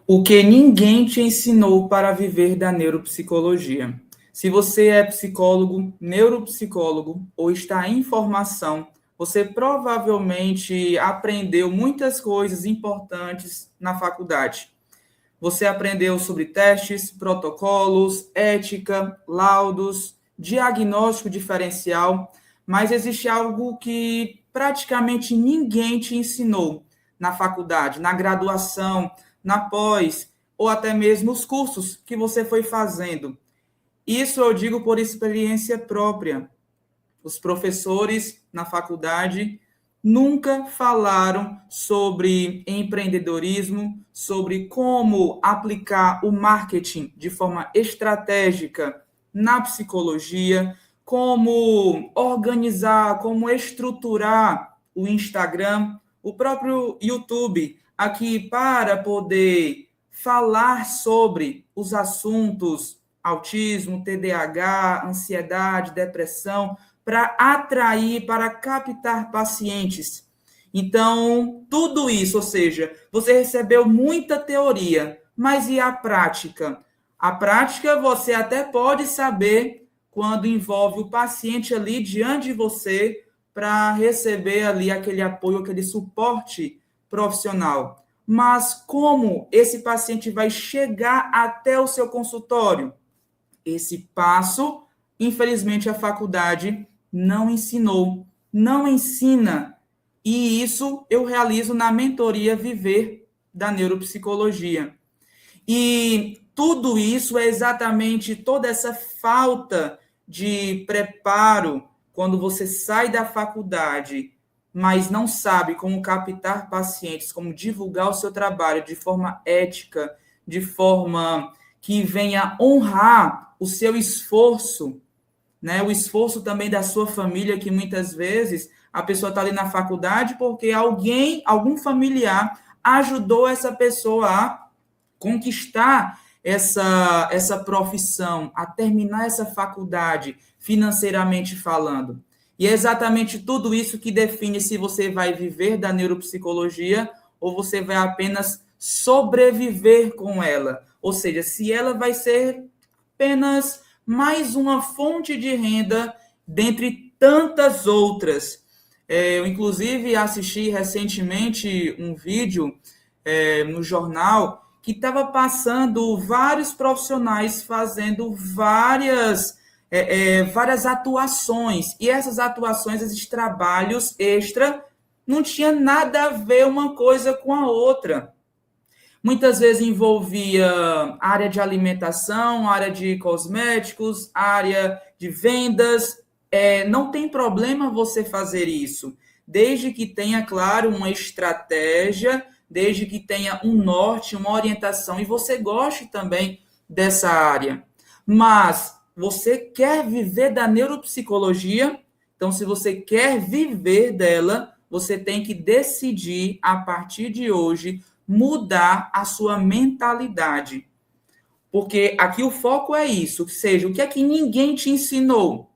O que ninguém te ensinou para viver da neuropsicologia. Se você é psicólogo, neuropsicólogo ou está em formação, você provavelmente aprendeu muitas coisas importantes na faculdade. Você aprendeu sobre testes, protocolos, ética, laudos, diagnóstico diferencial, mas existe algo que praticamente ninguém te ensinou na faculdade, na graduação, na pós, ou até mesmo os cursos que você foi fazendo. Isso eu digo por experiência própria. Os professores na faculdade nunca falaram sobre empreendedorismo, sobre como aplicar o marketing de forma estratégica na psicologia, como organizar, como estruturar o Instagram, o próprio YouTube, aqui para poder falar sobre os assuntos autismo, TDAH, ansiedade, depressão, para atrair, para captar pacientes. Então, tudo isso, ou seja, você recebeu muita teoria, mas e a prática? A prática você até pode saber quando envolve o paciente ali diante de você para receber ali aquele apoio, aquele suporte profissional. Mas como esse paciente vai chegar até o seu consultório? Esse passo, infelizmente, a faculdade não ensinou, não ensina. E isso eu realizo na mentoria Viver da Neuropsicologia. E tudo isso é exatamente toda essa falta de preparo quando você sai da faculdade, mas não sabe como captar pacientes, como divulgar o seu trabalho de forma ética, de forma que venha honrar o seu esforço, né? O esforço também da sua família, que muitas vezes a pessoa está ali na faculdade porque algum familiar ajudou essa pessoa a conquistar essa profissão, a terminar essa faculdade, financeiramente falando. E é exatamente tudo isso que define se você vai viver da neuropsicologia ou você vai apenas sobreviver com ela. Ou seja, se ela vai ser apenas mais uma fonte de renda dentre tantas outras. Eu, inclusive, assisti recentemente um vídeo no jornal que estava passando vários profissionais fazendo várias atuações. E essas atuações, esses trabalhos extra, não tinha nada a ver uma coisa com a outra. Muitas vezes envolvia área de alimentação, área de cosméticos, área de vendas. Não tem problema você fazer isso, desde que tenha, claro, uma estratégia, desde que tenha um norte, uma orientação, e você goste também dessa área. Mas você quer viver da neuropsicologia? Então, se você quer viver dela, você tem que decidir, a partir de hoje, mudar a sua mentalidade. Porque aqui o foco é isso, ou seja, o que é que ninguém te ensinou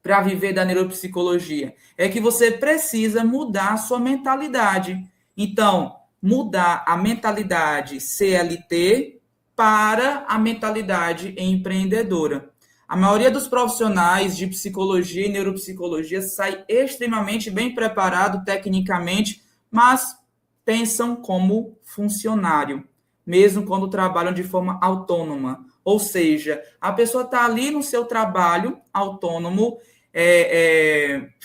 para viver da neuropsicologia? É que você precisa mudar a sua mentalidade. Então, mudar a mentalidade CLT para a mentalidade empreendedora. A maioria dos profissionais de psicologia e neuropsicologia sai extremamente bem preparado tecnicamente, mas pensam como funcionário, mesmo quando trabalham de forma autônoma. Ou seja, a pessoa está ali no seu trabalho autônomo,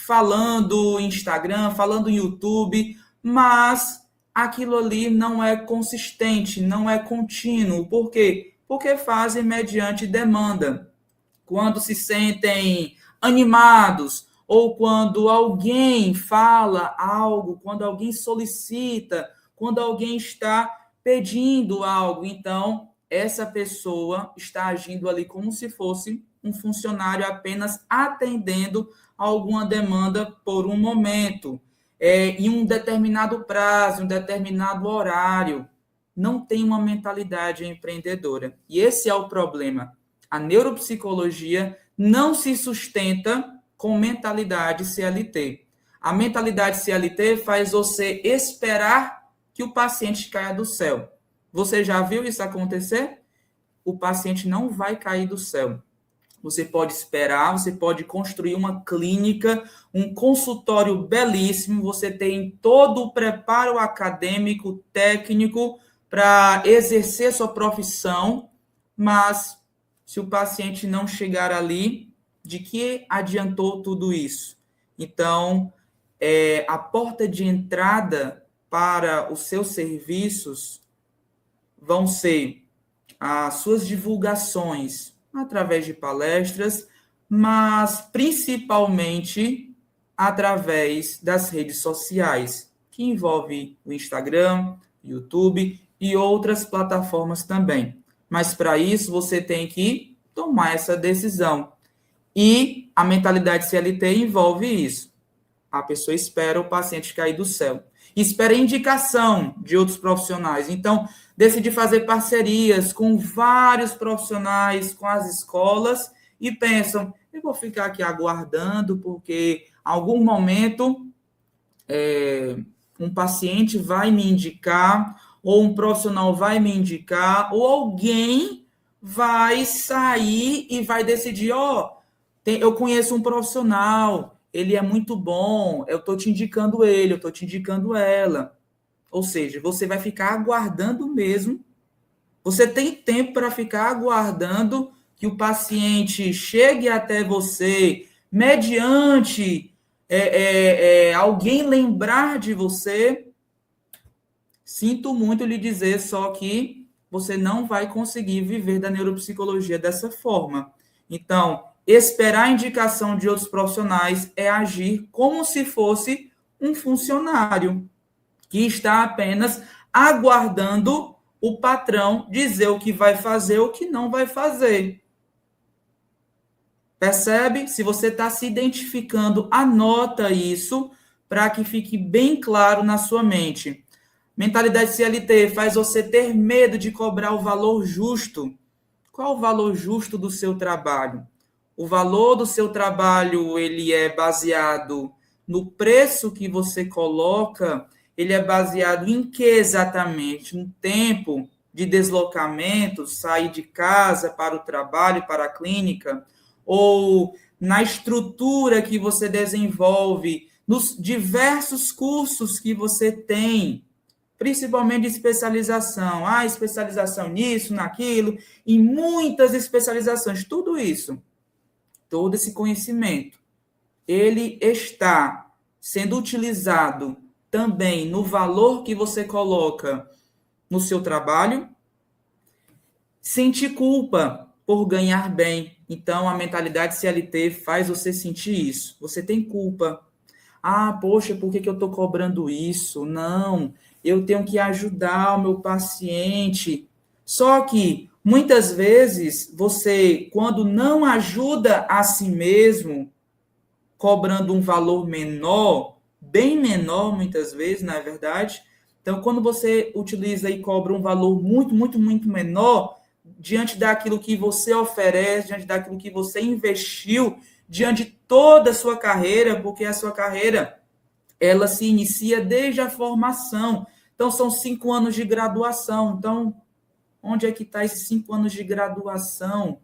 falando em Instagram, falando em YouTube, mas aquilo ali não é consistente, não é contínuo. Por quê? Porque fazem mediante demanda. Quando se sentem animados, ou quando alguém fala algo, quando alguém solicita, quando alguém está pedindo algo, então essa pessoa está agindo ali como se fosse um funcionário apenas atendendo a alguma demanda por um momento, em um determinado prazo, em um determinado horário. Não tem uma mentalidade empreendedora. E esse é o problema. A neuropsicologia não se sustenta com mentalidade CLT. A mentalidade CLT faz você esperar que o paciente caia do céu. Você já viu isso acontecer? O paciente não vai cair do céu. Você pode esperar, você pode construir uma clínica, um consultório belíssimo, você tem todo o preparo acadêmico, técnico para exercer sua profissão, mas se o paciente não chegar ali, de que adiantou tudo isso? Então, a porta de entrada para os seus serviços vão ser as suas divulgações através de palestras, mas principalmente através das redes sociais, que envolve o Instagram, YouTube e outras plataformas também. Mas para isso você tem que tomar essa decisão. E a mentalidade CLT envolve isso. A pessoa espera o paciente cair do céu. Espera indicação de outros profissionais. Então, decide fazer parcerias com vários profissionais, com as escolas, e pensam, eu vou ficar aqui aguardando, porque em algum momento um paciente vai me indicar, ou um profissional vai me indicar, ou alguém vai sair e vai decidir, eu conheço um profissional, ele é muito bom, eu estou te indicando ele, eu estou te indicando ela. Ou seja, você vai ficar aguardando mesmo. Você tem tempo para ficar aguardando que o paciente chegue até você mediante alguém lembrar de você. Sinto muito lhe dizer, só que você não vai conseguir viver da neuropsicologia dessa forma. Então, esperar a indicação de outros profissionais é agir como se fosse um funcionário que está apenas aguardando o patrão dizer o que vai fazer ou o que não vai fazer. Percebe? Se você está se identificando, anota isso para que fique bem claro na sua mente. Mentalidade CLT faz você ter medo de cobrar o valor justo. Qual o valor justo do seu trabalho? O valor do seu trabalho, ele é baseado no preço que você coloca, ele é baseado em que exatamente? No tempo de deslocamento, sair de casa para o trabalho, para a clínica, ou na estrutura que você desenvolve, nos diversos cursos que você tem, principalmente de especialização. Especialização nisso, naquilo, e muitas especializações, tudo isso, todo esse conhecimento, ele está sendo utilizado também no valor que você coloca no seu trabalho. Sentir culpa por ganhar bem. Então, a mentalidade CLT faz você sentir isso. Você tem culpa. Poxa, por que eu estou cobrando isso? Não, eu tenho que ajudar o meu paciente. Só que, muitas vezes, você, quando não ajuda a si mesmo, cobrando um valor menor, bem menor, muitas vezes, na verdade. Então, quando você utiliza e cobra um valor muito, muito, muito menor, diante daquilo que você oferece, diante daquilo que você investiu, diante de toda a sua carreira, porque a sua carreira, ela se inicia desde a formação. Então, são 5 anos de graduação. Então, onde é que está esses 5 anos de graduação?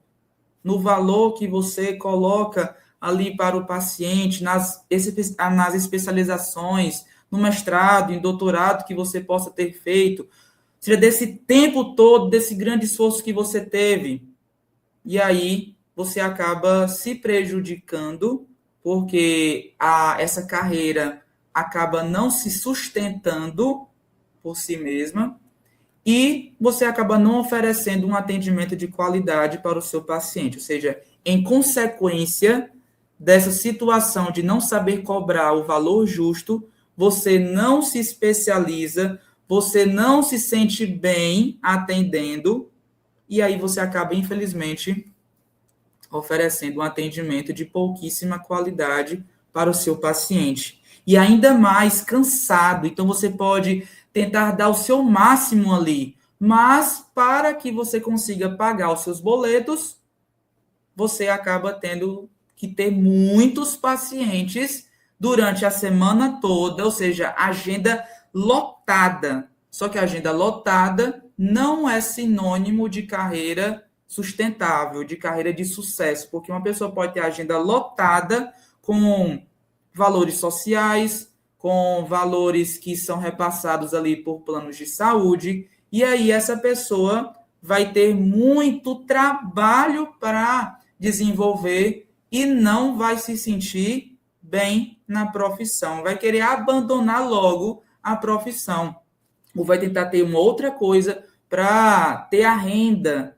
No valor que você coloca ali para o paciente, nas especializações, no mestrado, em doutorado que você possa ter feito, ou seja, desse tempo todo, desse grande esforço que você teve. E aí você acaba se prejudicando, porque essa carreira acaba não se sustentando por si mesma, e você acaba não oferecendo um atendimento de qualidade para o seu paciente. Ou seja, em consequência dessa situação de não saber cobrar o valor justo, você não se especializa, você não se sente bem atendendo, e aí você acaba, infelizmente, oferecendo um atendimento de pouquíssima qualidade para o seu paciente. E ainda mais cansado. Então, você pode tentar dar o seu máximo ali, mas para que você consiga pagar os seus boletos, você acaba tendo que ter muitos pacientes durante a semana toda, ou seja, agenda lotada. Só que a agenda lotada não é sinônimo de carreira sustentável, de carreira de sucesso, porque uma pessoa pode ter a agenda lotada com valores sociais, com valores que são repassados ali por planos de saúde, e aí essa pessoa vai ter muito trabalho para desenvolver e não vai se sentir bem na profissão, vai querer abandonar logo a profissão, ou vai tentar ter uma outra coisa para ter a renda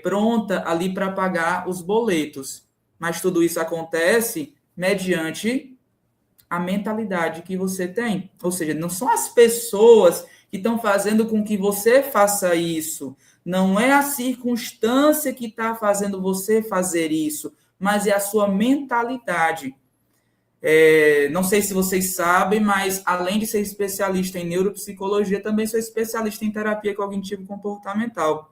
pronta ali para pagar os boletos. Mas tudo isso acontece mediante a mentalidade que você tem. Ou seja, não são as pessoas que estão fazendo com que você faça isso. Não é a circunstância que está fazendo você fazer isso, mas é a sua mentalidade. Não sei se vocês sabem, mas além de ser especialista em neuropsicologia, também sou especialista em terapia cognitivo-comportamental.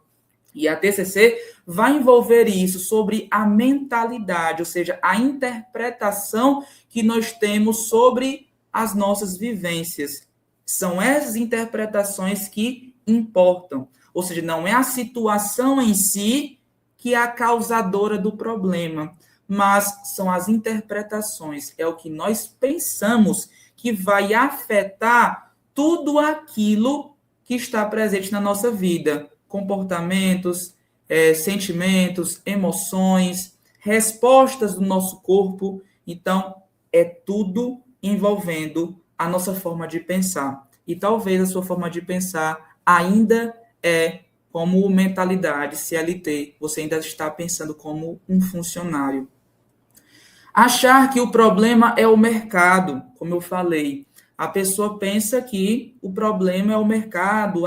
E a TCC vai envolver isso sobre a mentalidade, ou seja, a interpretação que nós temos sobre as nossas vivências. São essas interpretações que importam. Ou seja, não é a situação em si que é a causadora do problema, mas são as interpretações, é o que nós pensamos que vai afetar tudo aquilo que está presente na nossa vida. Comportamentos, sentimentos, emoções, respostas do nosso corpo. Então, é tudo envolvendo a nossa forma de pensar. E talvez a sua forma de pensar ainda é como mentalidade CLT. Você ainda está pensando como um funcionário. Achar que o problema é o mercado, como eu falei. A pessoa pensa que o problema é o mercado.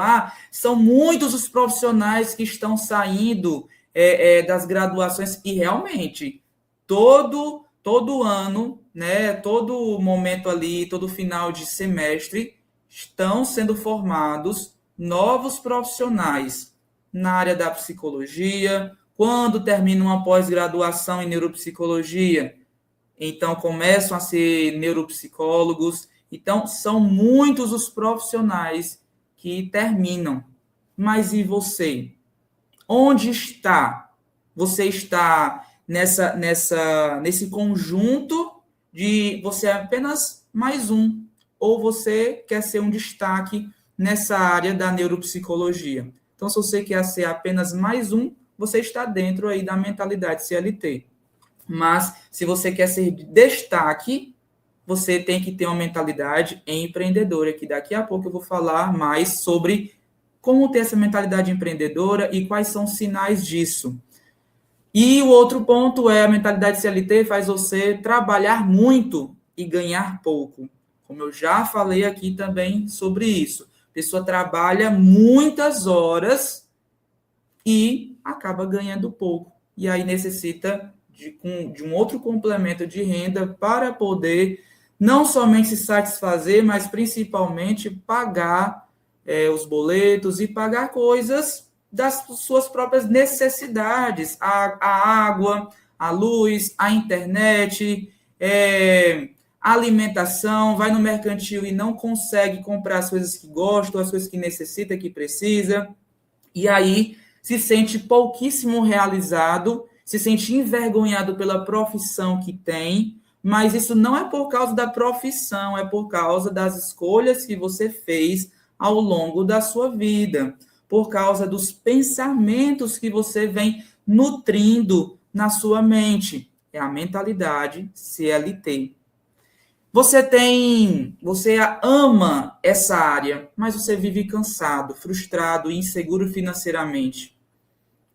São muitos os profissionais que estão saindo das graduações e realmente todo ano, né, todo momento ali, todo final de semestre, estão sendo formados novos profissionais na área da psicologia. Quando termina uma pós-graduação em neuropsicologia, então começam a ser neuropsicólogos. Então, são muitos os profissionais que terminam. Mas e você? Onde está? Você está nesse conjunto de você é apenas mais um, ou você quer ser um destaque nessa área da neuropsicologia? Então, se você quer ser apenas mais um, você está dentro aí da mentalidade CLT. Mas, se você quer ser destaque, você tem que ter uma mentalidade empreendedora, que daqui a pouco eu vou falar mais sobre como ter essa mentalidade empreendedora e quais são os sinais disso. E o outro ponto é a mentalidade CLT faz você trabalhar muito e ganhar pouco. Como eu já falei aqui também sobre isso. A pessoa trabalha muitas horas e acaba ganhando pouco. E aí necessita de um outro complemento de renda para poder não somente se satisfazer, mas principalmente pagar os boletos e pagar coisas das suas próprias necessidades, a água, a luz, a internet, a alimentação, vai no mercantil e não consegue comprar as coisas que gosta, as coisas que necessita, que precisa, e aí se sente pouquíssimo realizado, se sente envergonhado pela profissão que tem, mas isso não é por causa da profissão, é por causa das escolhas que você fez ao longo da sua vida, por causa dos pensamentos que você vem nutrindo na sua mente. É a mentalidade CLT. Você ama essa área, mas você vive cansado, frustrado e inseguro financeiramente.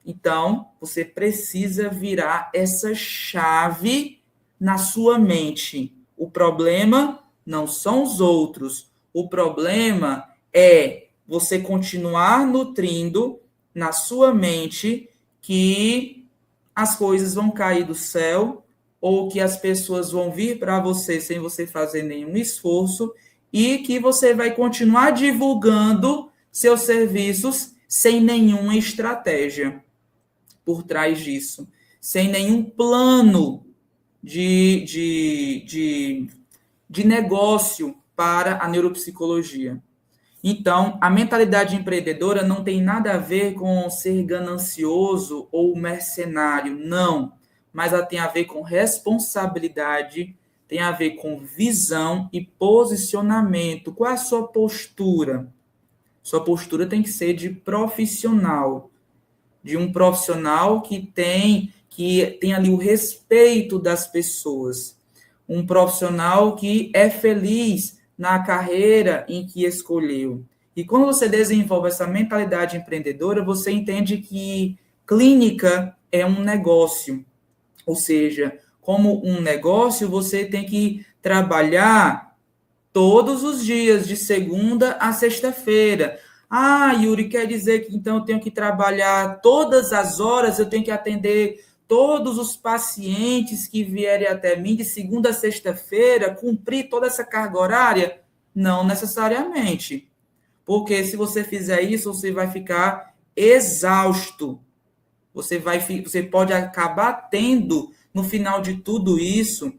Então, você precisa virar essa chave na sua mente. O problema não são os outros. O problema é você continuar nutrindo na sua mente que as coisas vão cair do céu ou que as pessoas vão vir para você sem você fazer nenhum esforço e que você vai continuar divulgando seus serviços sem nenhuma estratégia por trás disso, sem nenhum plano de negócio para a neuropsicologia. Então, a mentalidade empreendedora não tem nada a ver com ser ganancioso ou mercenário, não. Mas ela tem a ver com responsabilidade, tem a ver com visão e posicionamento. Qual é a sua postura? Sua postura tem que ser de profissional, de um profissional que tem ali o respeito das pessoas, um profissional que é feliz na carreira em que escolheu. E quando você desenvolve essa mentalidade empreendedora, você entende que clínica é um negócio, ou seja, como um negócio, você tem que trabalhar todos os dias, de segunda a sexta-feira. Ah, Yuri, quer dizer que então eu tenho que trabalhar todas as horas, eu tenho que atender todos os pacientes que vierem até mim de segunda a sexta-feira, cumprir toda essa carga horária? Não necessariamente. Porque se você fizer isso, você vai ficar exausto. Você pode acabar tendo, no final de tudo isso,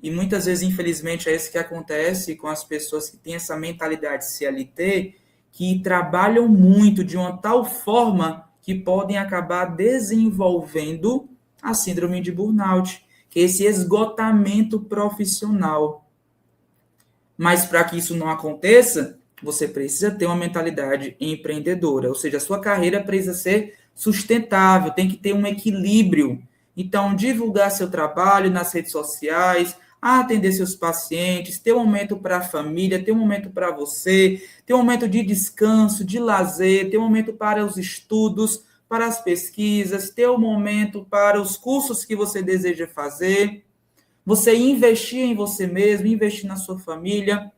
e muitas vezes, infelizmente, é isso que acontece com as pessoas que têm essa mentalidade CLT, que trabalham muito de uma tal forma que podem acabar desenvolvendo a síndrome de burnout, que é esse esgotamento profissional. Mas para que isso não aconteça, você precisa ter uma mentalidade empreendedora, ou seja, a sua carreira precisa ser sustentável, tem que ter um equilíbrio. Então, divulgar seu trabalho nas redes sociais, atender seus pacientes, ter um momento para a família, ter um momento para você, ter um momento de descanso, de lazer, ter um momento para os estudos, para as pesquisas, ter um momento para os cursos que você deseja fazer. Você investir em você mesmo, investir na sua família,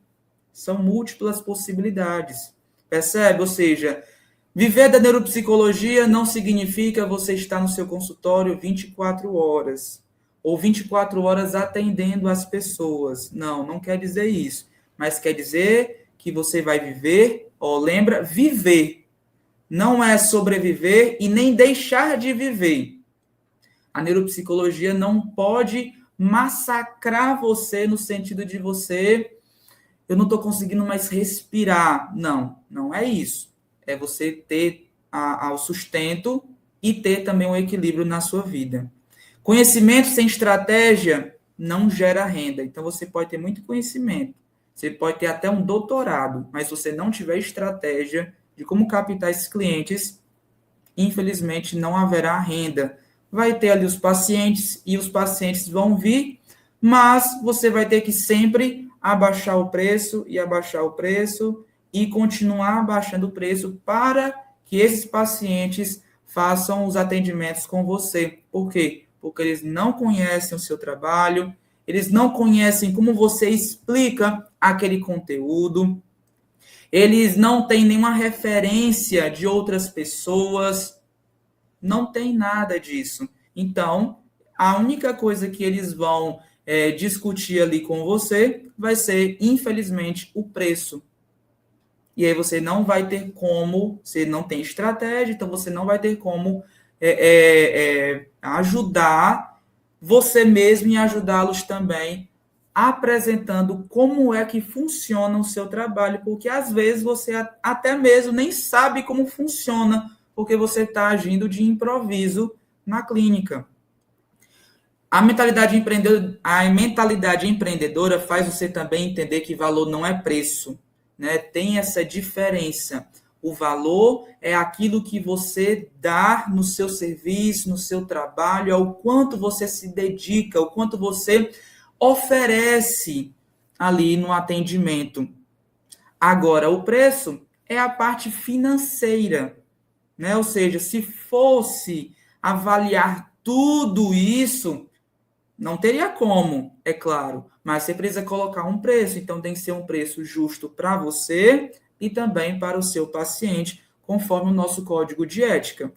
são múltiplas possibilidades. Percebe? Ou seja, viver da neuropsicologia não significa você estar no seu consultório 24 horas, ou 24 horas atendendo as pessoas. Não, não quer dizer isso. Mas quer dizer que você vai viver, lembra, viver. Não é sobreviver e nem deixar de viver. A neuropsicologia não pode massacrar você no sentido de eu não estou conseguindo mais respirar. Não, não é isso. É você ter o sustento e ter também um equilíbrio na sua vida. Conhecimento sem estratégia não gera renda. Então, você pode ter muito conhecimento, você pode ter até um doutorado, mas se você não tiver estratégia de como captar esses clientes, infelizmente não haverá renda. Vai ter ali os pacientes e os pacientes vão vir, mas você vai ter que sempre abaixar o preço e continuar abaixando o preço para que esses pacientes façam os atendimentos com você. Por quê? Porque eles não conhecem o seu trabalho, eles não conhecem como você explica aquele conteúdo, eles não têm nenhuma referência de outras pessoas, não tem nada disso. Então, a única coisa que eles vão discutir ali com você vai ser, infelizmente, o preço. E aí você não vai ter como, você não tem estratégia, então você não vai ter como ajudar você mesmo e ajudá-los também, apresentando como é que funciona o seu trabalho, porque às vezes você até mesmo nem sabe como funciona, porque você está agindo de improviso na clínica. A mentalidade empreendedora faz você também entender que valor não é preço, né? Tem essa diferença. O valor é aquilo que você dá no seu serviço, no seu trabalho, ao quanto você se dedica, ao quanto você oferece ali no atendimento. Agora, o preço é a parte financeira, né? Ou seja, se fosse avaliar tudo isso, não teria como, é claro, mas você precisa colocar um preço, então tem que ser um preço justo para você e também para o seu paciente, conforme o nosso código de ética.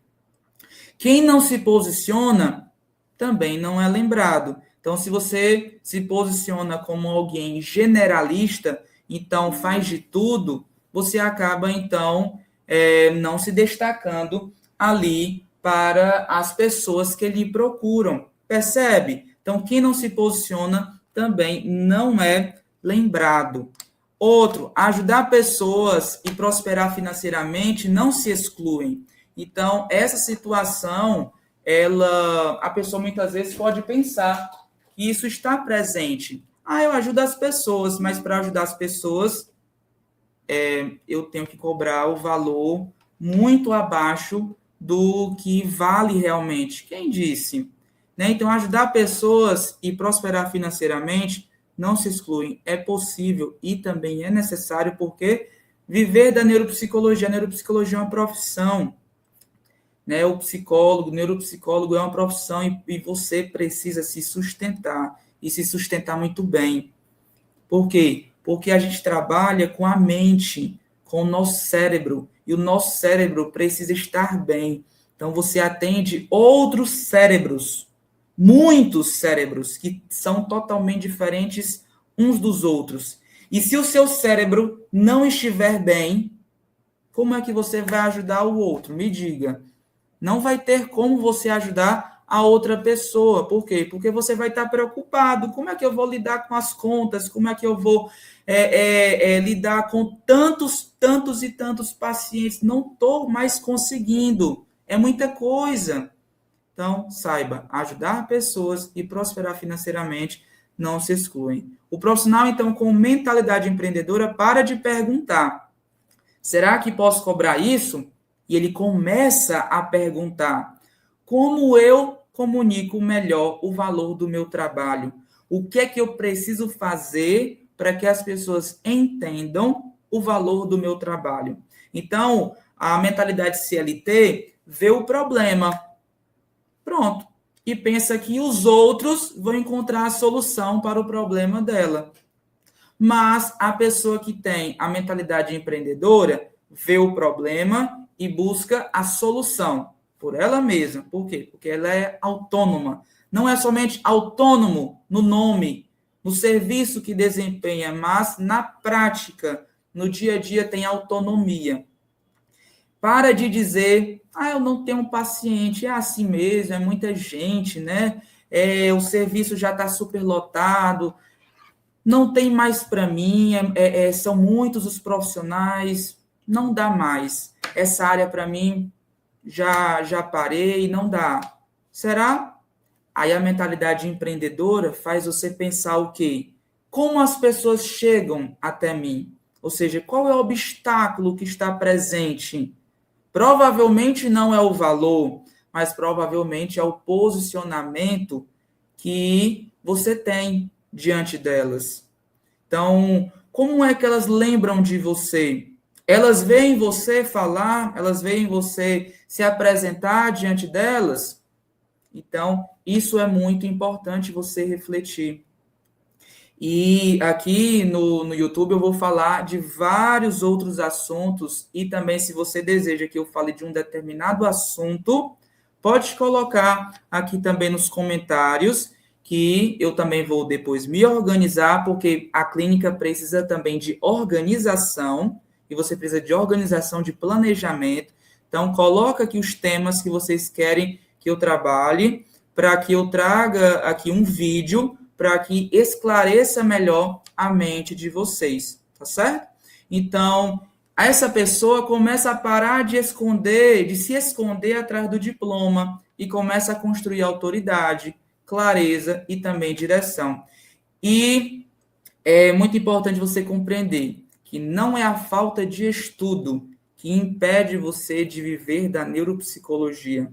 Quem não se posiciona também não é lembrado. Então, se você se posiciona como alguém generalista, então faz de tudo, você acaba, então, não se destacando ali para as pessoas que lhe procuram. Percebe? Então, quem não se posiciona também não é lembrado. Outro, ajudar pessoas e prosperar financeiramente não se excluem. Então, essa situação, a pessoa muitas vezes pode pensar que isso está presente. Eu ajudo as pessoas, mas para ajudar as pessoas, eu tenho que cobrar o valor muito abaixo do que vale realmente. Quem disse? Né? Então, ajudar pessoas e prosperar financeiramente não se excluem. É possível e também é necessário, porque viver da neuropsicologia, a neuropsicologia é uma profissão. Né? O neuropsicólogo é uma profissão e você precisa se sustentar e se sustentar muito bem. Por quê? Porque a gente trabalha com a mente, com o nosso cérebro, e o nosso cérebro precisa estar bem. Então, você atende outros cérebros, muitos cérebros, que são totalmente diferentes uns dos outros. E se o seu cérebro não estiver bem, como é que você vai ajudar o outro? Me diga. Não vai ter como você ajudar a outra pessoa. Por quê? Porque você vai estar preocupado. Como é que eu vou lidar com as contas? Como é que eu vou lidar com tantos e tantos pacientes? Não estou mais conseguindo. É muita coisa. Então, saiba, ajudar pessoas e prosperar financeiramente não se excluem. O profissional, então, com mentalidade empreendedora, para de perguntar: será que posso cobrar isso? E ele começa a perguntar: como eu comunico melhor o valor do meu trabalho? O que é que eu preciso fazer para que as pessoas entendam o valor do meu trabalho? Então, a mentalidade CLT vê o problema, pronto, e pensa que os outros vão encontrar a solução para o problema dela. Mas a pessoa que tem a mentalidade empreendedora vê o problema e busca a solução por ela mesma. Por quê? Porque ela é autônoma. Não é somente autônomo no nome, no serviço que desempenha, mas na prática, no dia a dia, tem autonomia. Para de dizer: eu não tenho um paciente, é assim mesmo, é muita gente, né? O serviço já está superlotado, não tem mais para mim, são muitos os profissionais, não dá mais. Essa área para mim já parei, não dá. Será? Aí a mentalidade empreendedora faz você pensar o quê? Como as pessoas chegam até mim? Ou seja, qual é o obstáculo que está presente? Provavelmente não é o valor, mas provavelmente é o posicionamento que você tem diante delas. Então, como é que elas lembram de você? Elas veem você falar, elas veem você se apresentar diante delas? Então, isso é muito importante você refletir. E aqui no YouTube eu vou falar de vários outros assuntos, e também, se você deseja que eu fale de um determinado assunto, pode colocar aqui também nos comentários, que eu também vou depois me organizar, porque a clínica precisa também de organização, e você precisa de organização, de planejamento. Então, coloca aqui os temas que vocês querem que eu trabalhe, para que eu traga aqui um vídeo para que esclareça melhor a mente de vocês, tá certo? Então, essa pessoa começa a parar de se esconder atrás do diploma e começa a construir autoridade, clareza e também direção. E é muito importante você compreender que não é a falta de estudo que impede você de viver da neuropsicologia,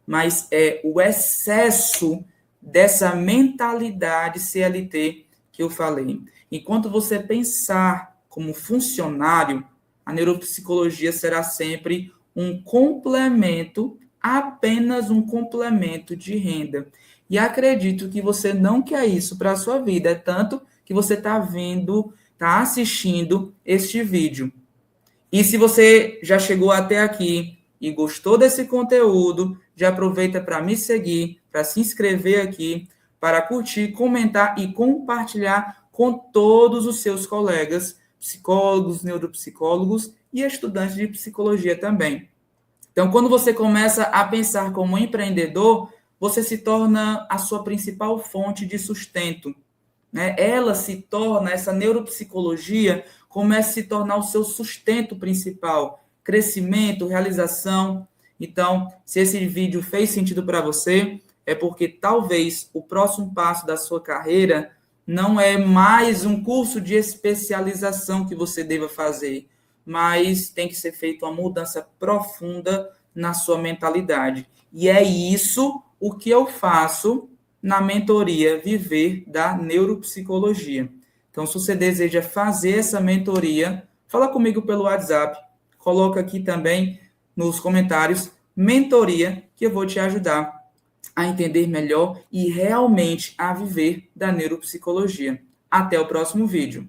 mas é o excesso dessa mentalidade CLT que eu falei. Enquanto você pensar como funcionário, a neuropsicologia será sempre um complemento, apenas um complemento de renda. E acredito que você não quer isso para a sua vida, é tanto que você está assistindo este vídeo. E se você já chegou até aqui e gostou desse conteúdo, já aproveita para me seguir, para se inscrever aqui, para curtir, comentar e compartilhar com todos os seus colegas, psicólogos, neuropsicólogos e estudantes de psicologia também. Então, quando você começa a pensar como empreendedor, você se torna a sua principal fonte de sustento, né? Ela se torna, essa neuropsicologia, comece a se tornar o seu sustento principal, crescimento, realização. Então, se esse vídeo fez sentido para você, é porque talvez o próximo passo da sua carreira não é mais um curso de especialização que você deva fazer, mas tem que ser feita uma mudança profunda na sua mentalidade. E é isso o que eu faço na mentoria Viver da Neuropsicologia. Então, se você deseja fazer essa mentoria, fala comigo pelo WhatsApp, coloca aqui também nos comentários mentoria, que eu vou te ajudar a entender melhor e realmente a viver da neuropsicologia. Até o próximo vídeo.